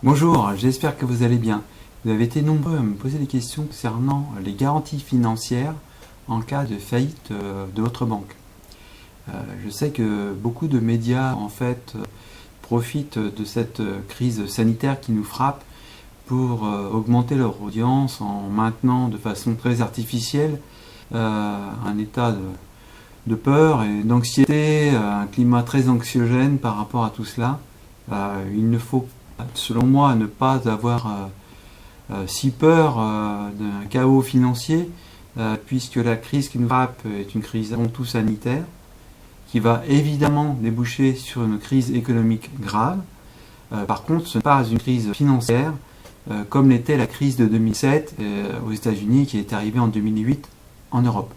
Bonjour, j'espère que vous allez bien. Vous avez été nombreux à me poser des questions concernant les garanties financières en cas de faillite de votre banque. Je sais que beaucoup de médias profitent de cette crise sanitaire qui nous frappe pour augmenter leur audience en maintenant de façon très artificielle un état de peur et d'anxiété, un climat très anxiogène par rapport à tout cela. Il ne faut selon moi, ne pas avoir si peur d'un chaos financier, puisque la crise qui nous frappe est une crise avant tout sanitaire, qui va évidemment déboucher sur une crise économique grave. Par contre, ce n'est pas une crise financière, comme l'était la crise de 2007 aux États-Unis, qui est arrivée en 2008 en Europe.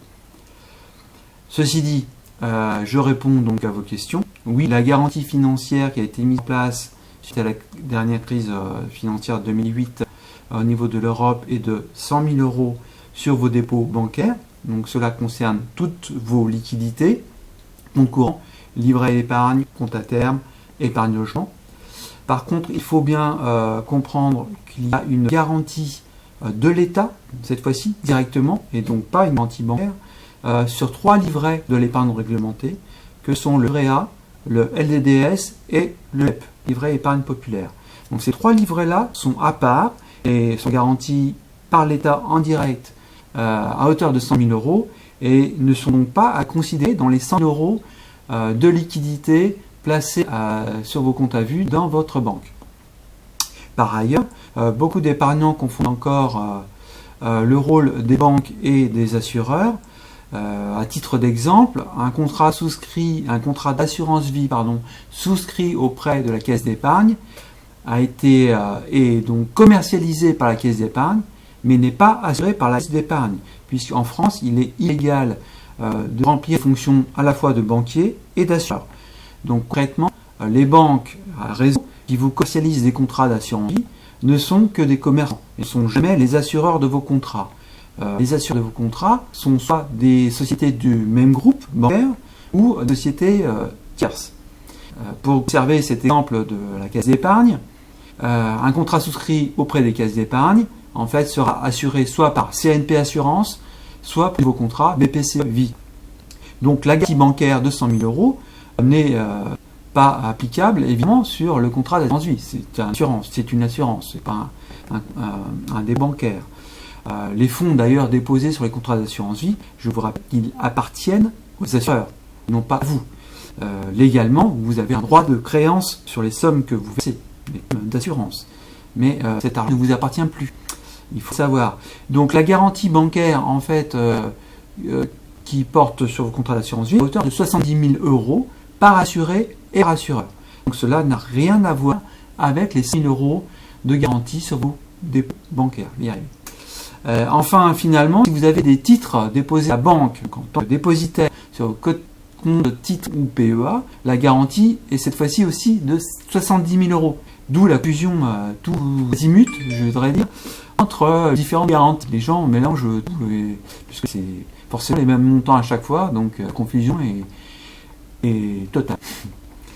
Ceci dit, je réponds donc à vos questions. Oui, la garantie financière qui a été mise en place suite à la dernière crise financière de 2008 au niveau de l'Europe est de 100 000 euros sur vos dépôts bancaires. Donc cela concerne toutes vos liquidités, compte courant, livret d'épargne, compte à terme, épargne logement. Par contre, il faut bien comprendre qu'il y a une garantie de l'État, cette fois-ci directement, et donc pas une garantie bancaire, sur 3 livrets de l'épargne réglementée, que sont le livret A, le LDDS et le LEP, livret épargne populaire. Donc ces 3 livrets-là sont à part et sont garantis par l'État en direct à hauteur de 100 000 euros et ne sont donc pas à considérer dans les 100 000 euros de liquidité placés sur vos comptes à vue dans votre banque. Par ailleurs, beaucoup d'épargnants confondent encore le rôle des banques et des assureurs. À titre d'exemple, un contrat d'assurance vie souscrit auprès de la caisse d'épargne est donc commercialisé par la caisse d'épargne, mais n'est pas assuré par la caisse d'épargne, puisqu'en France, il est illégal de remplir les fonctions à la fois de banquier et d'assureur. Donc concrètement, les banques à réseau qui vous commercialisent des contrats d'assurance vie ne sont que des commerçants, ils ne sont jamais les assureurs de vos contrats. Les assureurs de vos contrats sont soit des sociétés du même groupe bancaire ou des sociétés tierces. Pour observer cet exemple de la caisse d'épargne, un contrat souscrit auprès des caisses d'épargne en fait sera assuré soit par CNP Assurance, soit par vos contrats BPCE Vie. Donc la garantie bancaire de 100 000 euros n'est pas applicable évidemment sur le contrat d'assurance vie. C'est une assurance, c'est pas un des bancaires. Les fonds d'ailleurs déposés sur les contrats d'assurance vie, je vous rappelle qu'ils appartiennent aux assureurs, non pas à vous. Légalement, vous avez un droit de créance sur les sommes que vous versez d'assurance, mais cet argent ne vous appartient plus. Il faut savoir. Donc la garantie bancaire en fait qui porte sur vos contrats d'assurance vie est à hauteur de 70 000 euros par assuré et par assureur. Donc cela n'a rien à voir avec les 6 000 euros de garantie sur vos dépôts bancaires. Enfin, finalement, si vous avez des titres déposés à la banque en tant que dépositaire sur vos comptes de titres ou PEA, la garantie est cette fois-ci aussi de 70 000 euros. D'où la fusion tous azimuts, je voudrais dire, entre différentes garanties. Les gens mélangent tout, puisque c'est forcément les mêmes montants à chaque fois, donc la confusion est totale.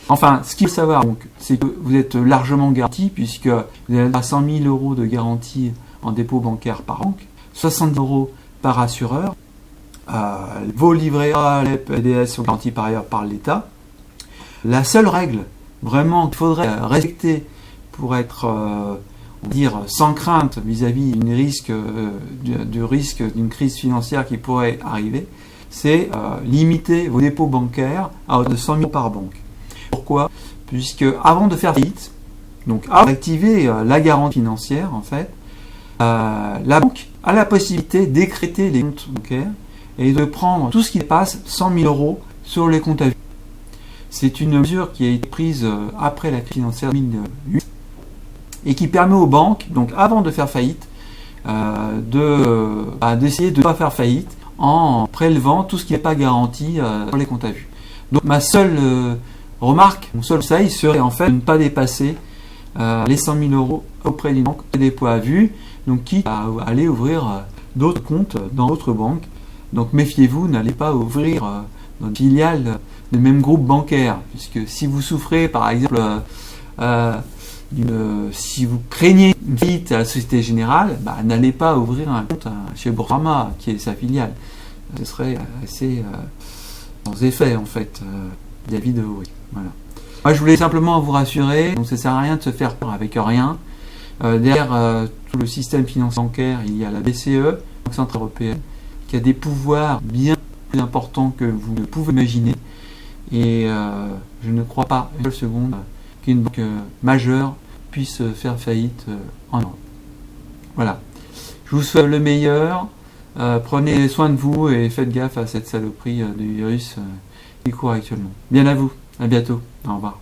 Enfin, ce qu'il faut savoir, donc, c'est que vous êtes largement garanti, puisque vous avez 100 000 euros de garantie en dépôt bancaire par banque, 60 euros par assureur, vos livrets A, LEP, LDS sont garantis par ailleurs par l'État. La seule règle vraiment qu'il faudrait respecter pour être sans crainte vis-à-vis du risque d'une crise financière qui pourrait arriver, c'est limiter vos dépôts bancaires à hauteur de 100 000 euros par banque. Pourquoi ? Puisque avant de faire faillite, donc avant d'activer la garantie financière en fait, la banque a la possibilité d'écrêter les comptes bancaires et de prendre tout ce qui dépasse 100 000 euros sur les comptes à vue. C'est une mesure qui a été prise après la crise financière de 2008 et qui permet aux banques, donc avant de faire faillite, d'essayer de ne pas faire faillite en prélevant tout ce qui n'est pas garanti sur les comptes à vue. Donc ma seule remarque, mon seul conseil serait en fait de ne pas dépasser les 100 000 euros auprès d'une banque de dépôt à vue, donc quitte à aller ouvrir d'autres comptes dans d'autres banques. Donc méfiez-vous, n'allez pas ouvrir dans une filiale du même groupe bancaire, puisque si vous souffrez par exemple si vous craignez une faillite à la Société Générale, n'allez pas ouvrir un compte chez Boursorama, qui est sa filiale. Ce serait assez sans effet, en fait, vis-à-vis de vous. Voilà. Moi, je voulais simplement vous rassurer, donc ça sert à rien de se faire peur avec rien. Derrière tout le système financier bancaire, il y a la BCE, Banque Centrale Européenne, qui a des pouvoirs bien plus importants que vous ne pouvez imaginer. Et je ne crois pas une seule seconde qu'une banque majeure puisse faire faillite en Europe. Voilà. Je vous souhaite le meilleur. Prenez soin de vous et faites gaffe à cette saloperie du virus qui court actuellement. Bien à vous. À bientôt. Au revoir.